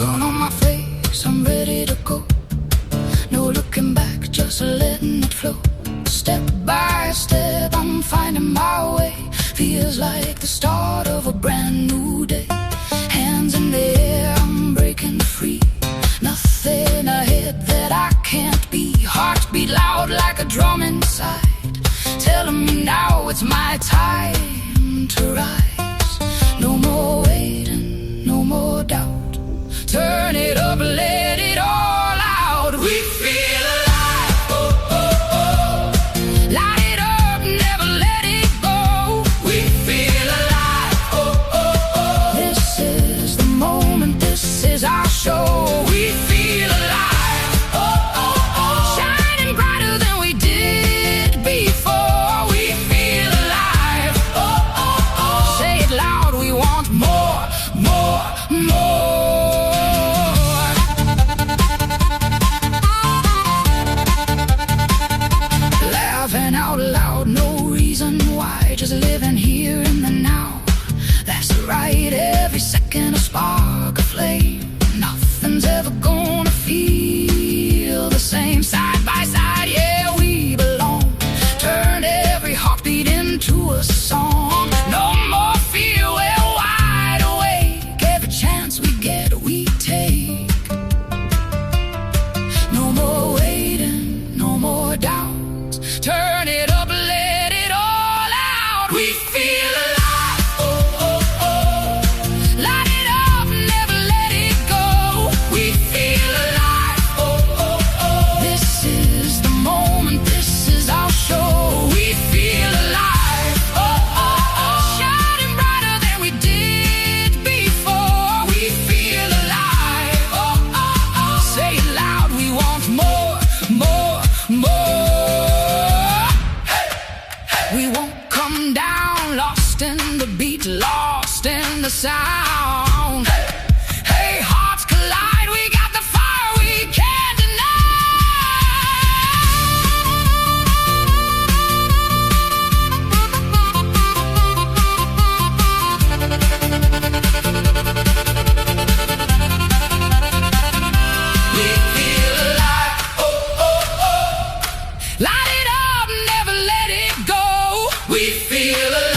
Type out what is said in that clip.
Sun on my face, I'm ready to go. No looking back, just letting it flow. Step by step, I'm finding my way. Feels like the start of a brand new day. Hands in the air, I'm breaking free. Nothing ahead that I can't be. Heart beat loud like a drum inside, telling me now it's my time to rise. No more waiting, no more doubt. Turn it up, let it all out. We feel alive, oh, oh, oh. Light it up, never let it go. We feel alive, oh, oh, oh. This is the moment, this is our show. We feel alive, oh, oh, oh. Shining brighter than we did before. We feel alive, oh, oh, oh. Say it loud, we want more, more, more. Out loud, no reason why, just living here in the now. That's right, every second a spark, a flame. Nothing's ever gonna feel the same. Side by side, yeah, we belong. Turn every heartbeat into a song. No more fear, we're wide awake. Every chance we get, we take. No more waiting, no more doubt. Turn it up, let it all out. We feel alive, oh, oh, oh. Light it up, never let it go. We feel alive, oh, oh, oh. This is the moment, this is our show. We feel alive, oh, oh, oh. Shining brighter than we did before. We feel alive, oh, oh, oh. Say it loud, we want more, more, more. We won't come down, lost in the beat, lost in the sound. Hey, hearts collide, we got the fire we can't We feel alive, oh, oh, oh. Light it up, never let it go. We feel alive.